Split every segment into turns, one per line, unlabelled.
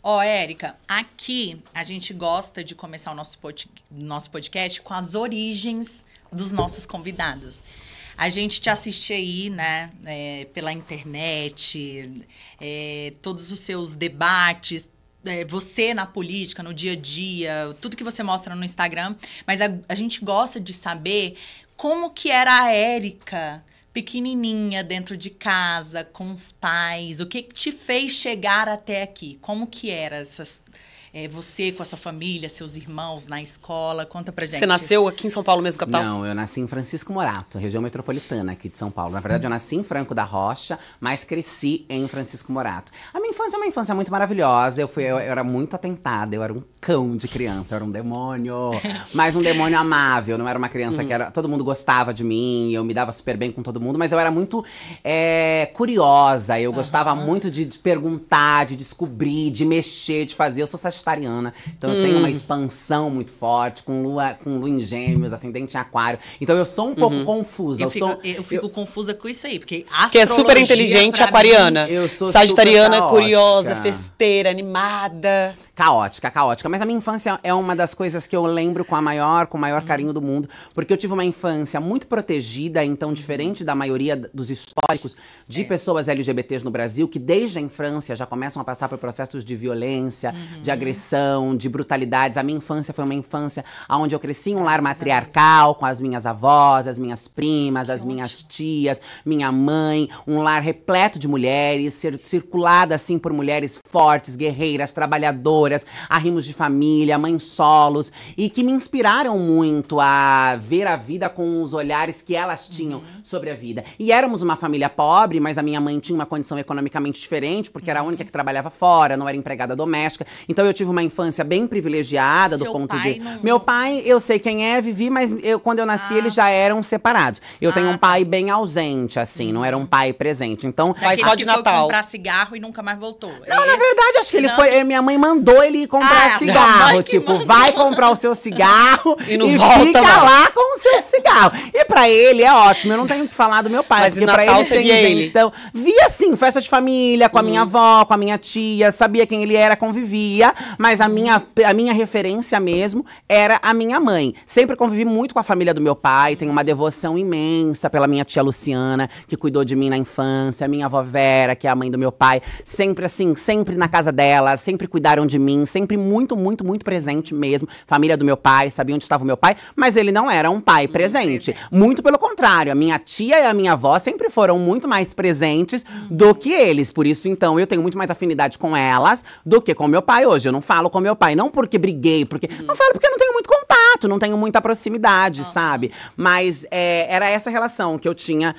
Ó, Érica, aqui a gente gosta de começar o nosso podcast com as origens dos nossos convidados. A gente te assiste aí, né, pela internet, todos os seus debates, você na política, no dia a dia, tudo que você mostra no Instagram. Mas a gente gosta de saber como que era a Érica pequenininha, dentro de casa, com os pais. O que te fez chegar até aqui? Como que era você com a sua família, seus irmãos na escola? Conta pra gente.
Você nasceu aqui em São Paulo mesmo, capital?
Não, eu nasci em Francisco Morato, região metropolitana aqui de São Paulo. Na verdade, eu nasci em Franco da Rocha, mas cresci em Francisco Morato. A minha infância é uma infância muito maravilhosa. Eu era muito atentada, eu era um cão de criança, eu era um demônio. Mas um demônio amável, não era uma criança que era... Todo mundo gostava de mim, eu me dava super bem com todo mundo, mas eu era muito curiosa. Eu gostava muito de perguntar, de descobrir, de mexer, de fazer. Eu sou sagitariana, então eu tenho uma expansão muito forte, com lua em gêmeos, ascendente em aquário. Então eu sou um pouco confusa.
Eu fico confusa com isso aí, porque
que é super inteligente, aquariana.
Eu sou
sagitariana,
super
curiosa, festeira, animada.
Caótica. Mas a minha infância é uma das coisas que eu lembro com o maior carinho do mundo, porque eu tive uma infância muito protegida, então diferente da maioria dos históricos de pessoas LGBTs no Brasil, que desde a infância já começam a passar por processos de violência, de agressão, de brutalidades. A minha infância foi uma infância onde eu cresci em um lar matriarcal, com as minhas avós, as minhas primas, as minhas tias, minha mãe, um lar repleto de mulheres, circulada assim por mulheres fortes, guerreiras, trabalhadoras, arrimos de família, mães solos, e que me inspiraram muito a ver a vida com os olhares que elas tinham sobre a vida. E éramos uma família pobre, mas a minha mãe tinha uma condição economicamente diferente, porque era a única que trabalhava fora, não era empregada doméstica. Então eu tive uma infância bem privilegiada do ponto de... Meu pai, eu sei quem é, vivi, mas quando eu nasci eles já eram separados. Eu tenho um pai bem ausente, assim, não era um pai presente. Então,
pai só de Natal.
Foi comprar cigarro e nunca mais voltou.
Não, na verdade, acho que ele foi... Minha mãe mandou ele ir comprar cigarro. Tipo, vai comprar o seu cigarro e fica lá com o seu cigarro. E pra ele é ótimo, eu não tenho o que falar do meu pai.
Mas
porque
Natal,
pra ele
você via ele?
Então, via assim, festa de família, com a minha avó, com a minha tia, sabia quem ele era, convivia, mas a minha referência mesmo era a minha mãe. Sempre convivi muito com a família do meu pai, tenho uma devoção imensa pela minha tia Luciana, que cuidou de mim na infância, a minha avó Vera, que é a mãe do meu pai, sempre assim, sempre na casa dela, sempre cuidaram de mim, sempre muito presente mesmo. Família do meu pai, sabia onde estava o meu pai, mas ele não era um pai presente. Muito pelo contrário, a minha tia e a minha avó sempre foram muito mais presentes do que eles. Por isso, então, eu tenho muito mais afinidade com elas do que com meu pai hoje. Eu não falo com meu pai, não porque briguei, porque... Não falo porque eu não tenho muito contato, não tenho muita proximidade, sabe? Mas era essa relação que eu tinha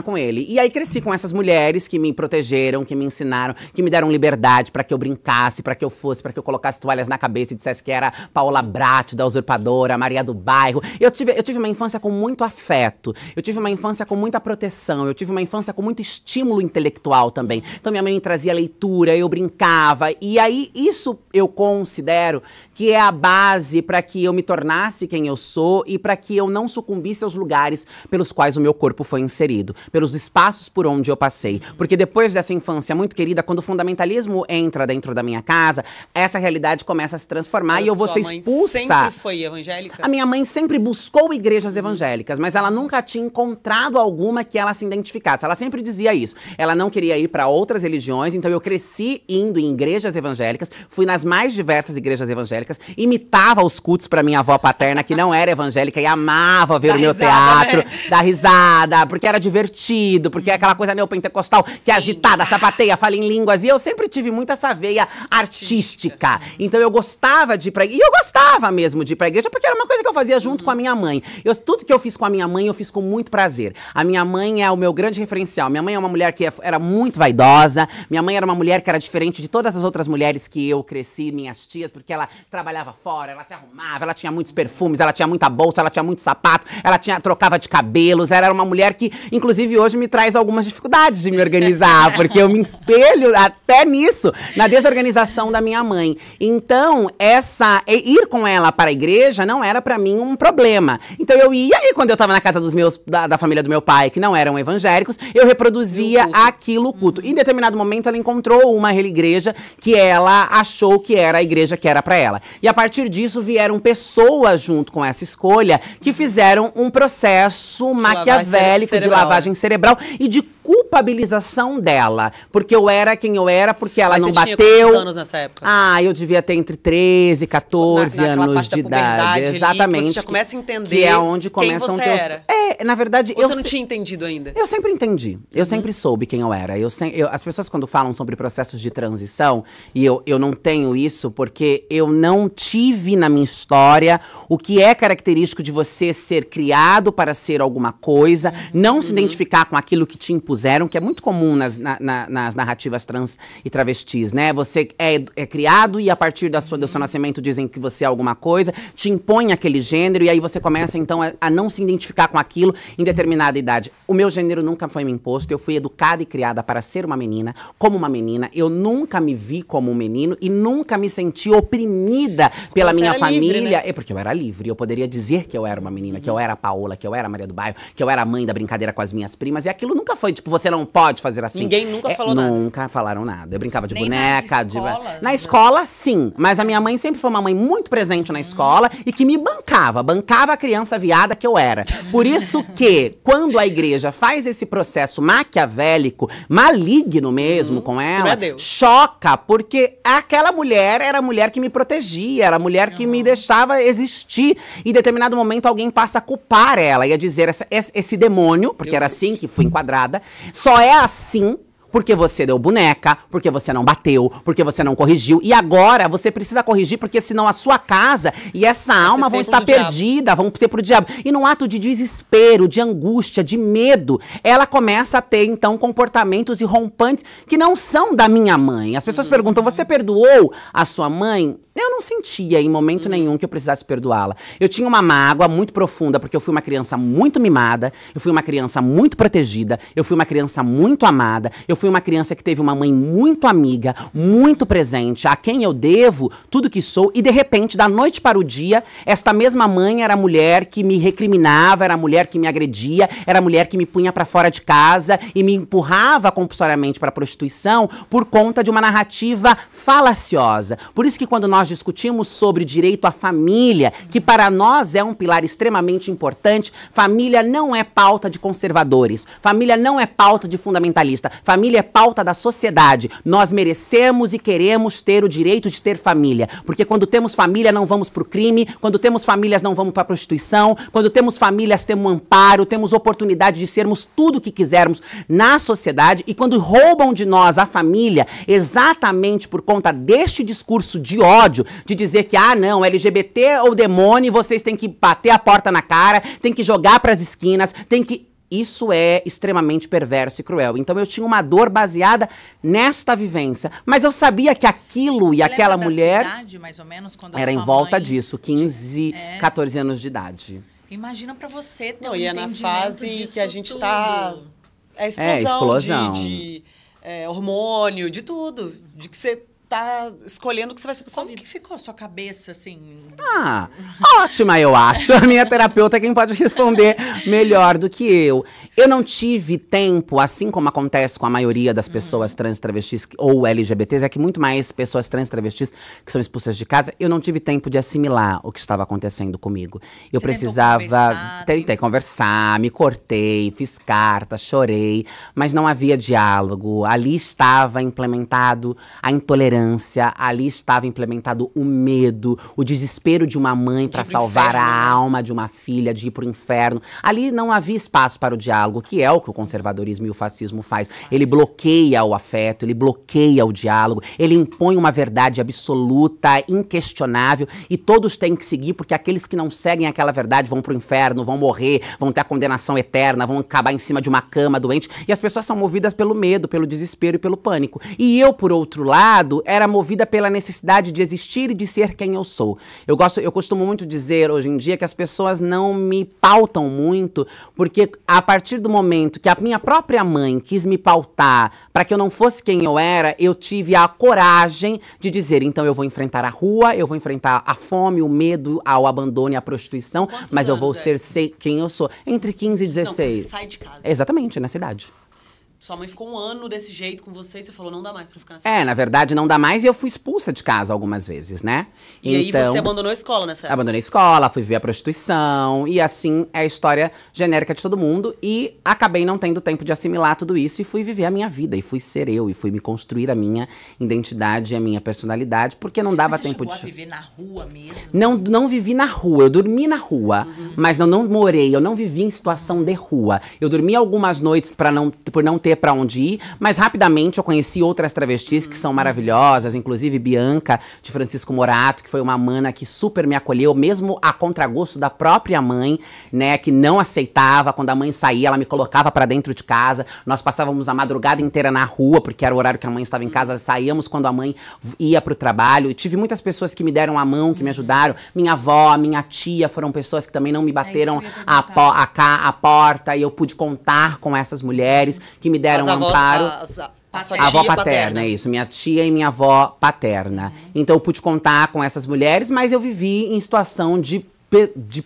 com ele. E aí cresci com essas mulheres que me protegeram, que me ensinaram, que me deram liberdade pra que eu brincasse, pra que eu fosse, pra que eu colocasse toalhas na cabeça e dissesse que era Paola Bratti, da Usurpadora, Maria do Bairro. Eu tive uma infância com muito afeto, eu tive uma infância com muita proteção, eu tive uma infância com muito estímulo intelectual também. Então minha mãe me trazia leitura, eu brincava, e aí isso eu considero que é a base para que eu me tornasse quem eu sou e para que eu não sucumbisse aos lugares pelos quais o meu corpo foi inserido, pelos espaços por onde eu passei. Porque depois dessa infância muito querida, quando o fundamentalismo entra dentro da minha casa, essa realidade começa a se transformar e eu vou ser expulsa.
Sempre foi evangélica?
A minha mãe sempre buscou igrejas evangélicas, mas ela nunca tinha encontrado alguma que ela se identificasse. Ela sempre dizia isso. Ela não queria ir para outras religiões, então eu cresci indo em igrejas evangélicas, fui nas mais diversas igrejas evangélicas, imitava os cultos para minha avó paterna, que não era evangélica e amava ver o meu teatro, dar risada, porque era divertido, porque é aquela coisa neopentecostal que é agitada, sapateia, fala em línguas, e eu sempre tive muito essa veia artística. Então eu gostava de ir pra igreja, e eu gostava mesmo de ir pra igreja, porque era uma coisa que eu fazia junto com a minha mãe. Tudo que eu fiz com a minha mãe, eu fiz com muito prazer. A minha mãe é o meu grande referencial. Minha mãe é uma mulher que era muito vaidosa, minha mãe era uma mulher que era diferente de todas as outras mulheres que eu cresci, minhas tias, porque ela trabalhava fora, ela se arrumava, ela tinha muitos perfumes, ela tinha muita bolsa, ela tinha muito sapato, ela trocava de cabelos, ela era uma mulher que, inclusive, hoje me traz algumas dificuldades de me organizar, porque eu me espelho até nisso, na desorganização da minha mãe. Então, ir com ela para a igreja não era pra mim um problema. Então eu ia, e quando eu tava na casa da família do meu pai, pai, que não eram evangélicos, eu reproduzia aquilo culto. Em determinado momento, ela encontrou uma igreja que ela achou que era a igreja que era para ela. E a partir disso, vieram pessoas junto com essa escolha que fizeram um processo maquiavélico de lavagem cerebral e de culpabilização dela. Porque eu era quem eu era, porque ela não bateu.
Tinha quantos anos nessa época?
Eu devia ter entre 13 e 14 anos de idade. Exatamente.
Você já começa a entender
que é onde começam
quem você era.
Na verdade,
você não tinha entendido ainda?
Eu sempre entendi. Eu sempre soube quem eu era. As pessoas, quando falam sobre processos de transição, e eu não tenho isso porque eu não tive na minha história o que é característico de você ser criado para ser alguma coisa, não se identificar com aquilo que te impuseram, que é muito comum nas narrativas trans e travestis, né? Você é criado e a partir do seu nascimento dizem que você é alguma coisa, te impõe aquele gênero e aí você começa então a não se identificar com aquilo em determinada idade. O meu gênero nunca foi me imposto, eu fui educada e criada para ser uma menina, como uma menina, eu nunca me vi como um menino e nunca me senti oprimida pela minha família. Livre, né? Porque eu era livre, eu poderia dizer que eu era uma menina, que eu era a Paola, que eu era a Maria do Bairro, que eu era a mãe da brincadeira com as minhas primas, e aquilo nunca foi, tipo, você não pode fazer assim.
Ninguém nunca falou nada.
Nunca falaram nada. Eu brincava de
nem
boneca.
Na
escola, sim. Mas a minha mãe sempre foi uma mãe muito presente na escola e que me bancava a criança viada que eu era. Por isso que, quando a igreja faz esse processo maquiavélico, maligno mesmo com ela, choca, porque aquela mulher era a mulher que me protegia, era a mulher que me deixava existir. E em determinado momento alguém passa a culpar ela e a dizer, esse demônio, porque era assim que fui enquadrada, só é assim porque você deu boneca, porque você não bateu, porque você não corrigiu. E agora você precisa corrigir, porque senão a sua casa e essa alma vão estar perdida, vão ser pro diabo. E num ato de desespero, de angústia, de medo, ela começa a ter, então, comportamentos irrompantes que não são da minha mãe. As pessoas perguntam, você perdoou a sua mãe? Eu não sentia em momento nenhum que eu precisasse perdoá-la. Eu tinha uma mágoa muito profunda, porque eu fui uma criança muito mimada, eu fui uma criança muito protegida, eu fui uma criança muito amada, eu fui uma criança que teve uma mãe muito amiga, muito presente, a quem eu devo tudo que sou, e de repente, da noite para o dia, esta mesma mãe era a mulher que me recriminava, era a mulher que me agredia, era a mulher que me punha pra fora de casa e me empurrava compulsoriamente para a prostituição por conta de uma narrativa falaciosa. Por isso que quando nós discutimos sobre direito à família, que para nós é um pilar extremamente importante, família não é pauta de conservadores, família não é pauta de fundamentalista, família é pauta da sociedade. Nós merecemos e queremos ter o direito de ter família, porque quando temos família não vamos pro crime, quando temos famílias não vamos pra prostituição, quando temos famílias temos um amparo, temos oportunidade de sermos tudo o que quisermos na sociedade, e quando roubam de nós a família, exatamente por conta deste discurso de ódio, de dizer que, não, LGBT ou demônio, vocês têm que bater a porta na cara, tem que jogar pras esquinas, tem que... Isso é extremamente perverso e cruel. Então eu tinha uma dor baseada nesta vivência. Mas eu sabia que aquilo e aquela mulher...
Sua idade, mais ou menos, quando
era em volta disso, 15, 14 anos de idade.
Imagina pra você ter
e é na fase que a gente tá... É
explosão.
De hormônio, de tudo. De que você tá escolhendo o que você vai ser pra sua vida.
Como que ficou a sua cabeça, assim?
Ótima, eu acho. A minha terapeuta é quem pode responder melhor do que eu. Eu não tive tempo, assim como acontece com a maioria das pessoas trans, travestis ou LGBTs, é que muito mais pessoas trans, travestis que são expulsas de casa, eu não tive tempo de assimilar o que estava acontecendo comigo. Eu precisava... Tentei conversar, me cortei, fiz cartas, chorei, mas não havia diálogo. Ali estava implementado a intolerância, ali estava implementado o medo, o desespero de uma mãe para salvar a alma de uma filha, de ir pro inferno. Ali não havia espaço para o diálogo, que é o que o conservadorismo e o fascismo faz. Ele bloqueia o afeto, ele bloqueia o diálogo, ele impõe uma verdade absoluta, inquestionável, e todos têm que seguir, porque aqueles que não seguem aquela verdade vão pro inferno, vão morrer, vão ter a condenação eterna, vão acabar em cima de uma cama doente, e as pessoas são movidas pelo medo, pelo desespero e pelo pânico. E eu, por outro lado, era movida pela necessidade de existir e de ser quem eu sou. Eu costumo muito dizer hoje em dia que as pessoas não me pautam muito, porque a partir do momento que a minha própria mãe quis me pautar para que eu não fosse quem eu era, eu tive a coragem de dizer, então eu vou enfrentar a rua, eu vou enfrentar a fome, o medo, ao abandono e a prostituição, mas eu vou ser quem eu sou. Entre 15 e 16.
Não, você sai de casa.
Exatamente, nessa idade.
Sua mãe ficou um ano desse jeito com você e você falou, não dá mais pra ficar nessa casa.
Na verdade não dá mais e eu fui expulsa de casa algumas vezes, né?
E aí você abandonou a escola nessa época?
Abandonei a escola, fui ver a prostituição e assim é a história genérica de todo mundo e acabei não tendo tempo de assimilar tudo isso e fui viver a minha vida e fui ser eu e fui me construir a minha identidade e a minha personalidade porque não dava tempo de...
Você chegou a viver na rua mesmo?
Não vivi na rua, eu dormi na rua, mas não morei, eu não vivi em situação de rua. Eu dormi algumas noites por não ter pra onde ir, mas rapidamente eu conheci outras travestis que são maravilhosas, inclusive Bianca, de Francisco Morato, que foi uma mana que super me acolheu, mesmo a contragosto da própria mãe, né, que não aceitava, quando a mãe saía, ela me colocava pra dentro de casa, nós passávamos a madrugada inteira na rua, porque era o horário que a mãe estava em casa, saíamos quando a mãe ia pro trabalho, e tive muitas pessoas que me deram a mão, que me ajudaram, minha avó, minha tia, foram pessoas que também não me bateram a porta, e eu pude contar com essas mulheres, que me deram um amparo. A avó paterna, é isso. Minha tia e minha avó paterna. Então eu pude contar com essas mulheres, mas eu vivi em situação de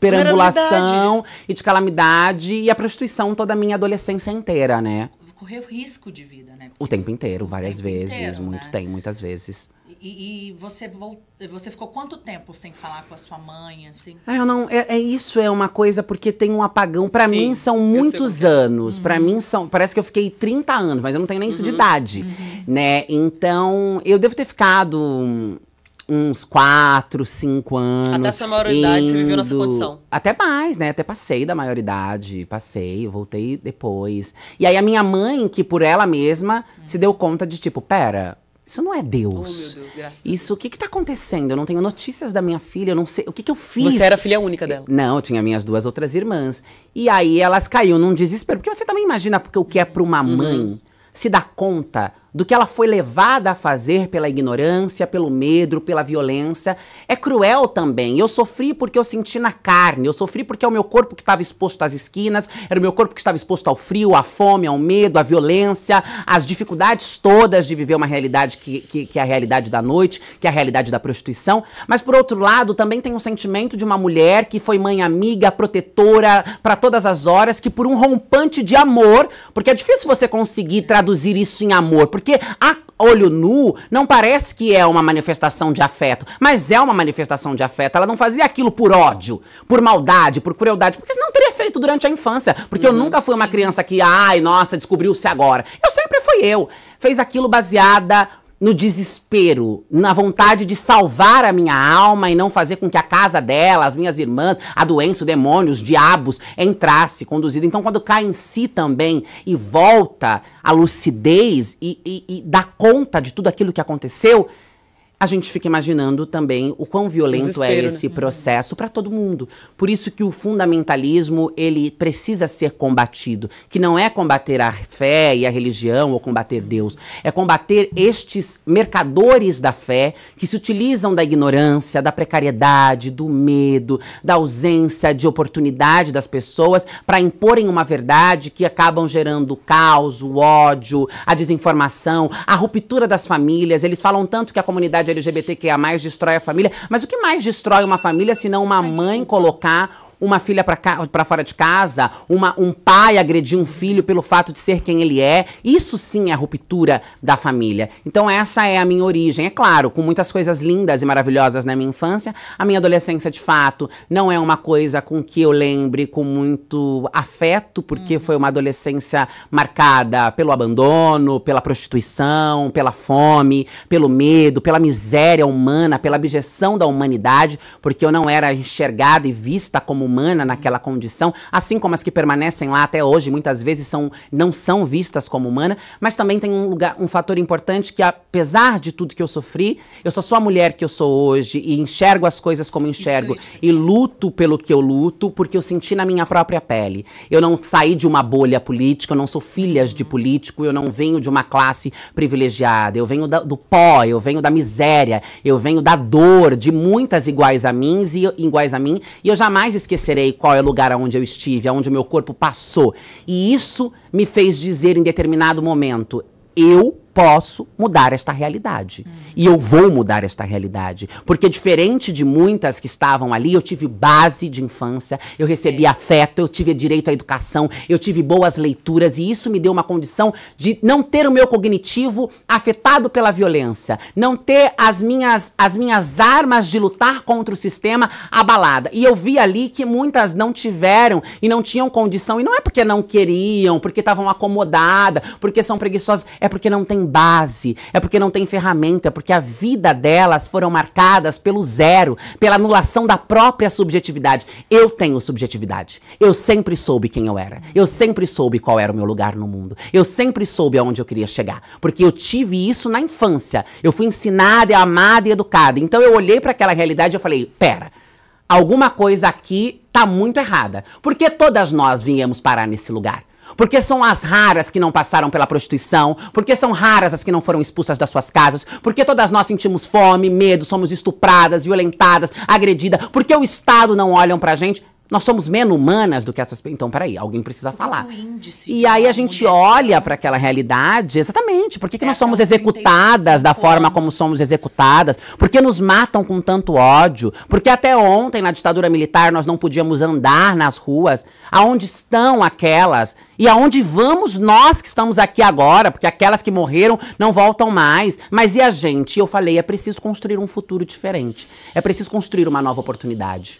perambulação e de calamidade. E a prostituição toda a minha adolescência inteira, né?
Correu risco de vida, né?
O tempo inteiro, várias vezes.
Inteiro,
muito
né?
tempo, muitas vezes.
E você ficou quanto tempo sem falar com a sua mãe, assim?
Isso é uma coisa, porque tem um apagão. Pra
Sim,
mim são muitos anos. Pra mim parece que eu fiquei 30 anos, mas eu não tenho nem isso de idade, né? Então, eu devo ter ficado uns 4, 5 anos.
Até a sua maioridade você viveu nessa condição?
Até mais, né? Até passei da maioridade. Passei, eu voltei depois. E aí a minha mãe, que por ela mesma, se deu conta de tipo, pera... Isso não é Deus.
Oh, meu Deus, graças a
Isso,
Deus.
o que tá acontecendo? Eu não tenho notícias da minha filha, eu não sei. O que eu fiz?
Você era a filha única dela?
Não, eu tinha minhas 2 outras irmãs. E aí elas caíram num desespero. Porque você também imagina o que é pra uma mãe se dar conta do que ela foi levada a fazer pela ignorância, pelo medo, pela violência. É cruel também. Eu sofri porque eu senti na carne. Eu sofri porque é o meu corpo que estava exposto às esquinas, era o meu corpo que estava exposto ao frio, à fome, ao medo, à violência, às dificuldades todas de viver uma realidade que é a realidade da noite, que é a realidade da prostituição. Mas, por outro lado, também tem um sentimento de uma mulher que foi mãe amiga, protetora, para todas as horas, que por um rompante de amor, porque é difícil você conseguir traduzir isso em amor, porque a olho nu não parece que é uma manifestação de afeto, mas é uma manifestação de afeto. Ela não fazia aquilo por ódio, por maldade, por crueldade, porque senão teria feito durante a infância, porque eu nunca fui uma criança que, ai, nossa, descobriu-se agora. Eu sempre fui eu. Fez aquilo baseada no desespero, na vontade de salvar a minha alma e não fazer com que a casa dela, as minhas irmãs, a doença, o demônio, os diabos entrasse, conduzido. Então, quando cai em si também e volta à lucidez e dá conta de tudo aquilo que aconteceu, a gente fica imaginando também o quão violento é esse processo para todo mundo. Por isso que o fundamentalismo, ele precisa ser combatido. Que não é combater a fé e a religião ou combater Deus. É combater estes mercadores da fé que se utilizam da ignorância, da precariedade, do medo, da ausência de oportunidade das pessoas para imporem uma verdade que acabam gerando o caos, o ódio, a desinformação, a ruptura das famílias. Eles falam tanto que a comunidade LGBTQIA+ destrói a família, mas o que mais destrói uma família se não uma mãe colocar uma filha pra fora de casa, um pai agredir um filho pelo fato de ser quem ele é? Isso sim é a ruptura da família. Então essa é a minha origem. É claro, com muitas coisas lindas e maravilhosas na minha infância, a minha adolescência, de fato, não é uma coisa com que eu lembre com muito afeto, porque foi uma adolescência marcada pelo abandono, pela prostituição, pela fome, pelo medo, pela miséria humana, pela abjeção da humanidade, porque eu não era enxergada e vista como humana naquela condição, assim como as que permanecem lá até hoje, muitas vezes não são vistas como humana, mas também tem um fator importante que, apesar de tudo que eu sofri, eu só sou a mulher que eu sou hoje e enxergo as coisas como enxergo e luto pelo que eu luto, porque eu senti na minha própria pele. Eu não saí de uma bolha política, eu não sou filha de político, eu não venho de uma classe privilegiada, eu venho do pó, eu venho da miséria, eu venho da dor de muitas iguais a mim, e eu jamais esquecerei qual é o lugar onde eu estive, aonde o meu corpo passou. E isso me fez dizer em determinado momento, eu posso mudar esta realidade. E eu vou mudar esta realidade. Porque diferente de muitas que estavam ali, eu tive base de infância, eu recebi afeto, eu tive direito à educação, eu tive boas leituras, e isso me deu uma condição de não ter o meu cognitivo afetado pela violência, não ter as minhas armas de lutar contra o sistema abalada. E eu vi ali que muitas não tiveram e não tinham condição, e não é porque não queriam, porque estavam acomodadas, porque são preguiçosas, é porque não tem base, é porque não tem ferramenta, é porque a vida delas foram marcadas pelo zero, pela anulação da própria subjetividade. Eu tenho subjetividade. Eu sempre soube quem eu era. Eu sempre soube qual era o meu lugar no mundo. Eu sempre soube aonde eu queria chegar. Porque eu tive isso na infância. Eu fui ensinada, amada e educada. Então eu olhei para aquela realidade e eu falei, pera, alguma coisa aqui tá muito errada. Por que todas nós viemos parar nesse lugar? Porque são as raras que não passaram pela prostituição, porque são raras as que não foram expulsas das suas casas, porque todas nós sentimos fome, medo, somos estupradas, violentadas, agredidas, porque o Estado não olha pra gente. Nós somos menos humanas do que essas pessoas. Então, peraí, alguém precisa falar. E aí a gente olha para aquela realidade, exatamente. Por que nós somos executadas da forma como somos executadas? Por que nos matam com tanto ódio? Porque até ontem, na ditadura militar, nós não podíamos andar nas ruas. Aonde estão aquelas? E aonde vamos nós que estamos aqui agora? Porque aquelas que morreram não voltam mais. Mas e a gente? Eu falei, é preciso construir um futuro diferente. É preciso construir uma nova oportunidade.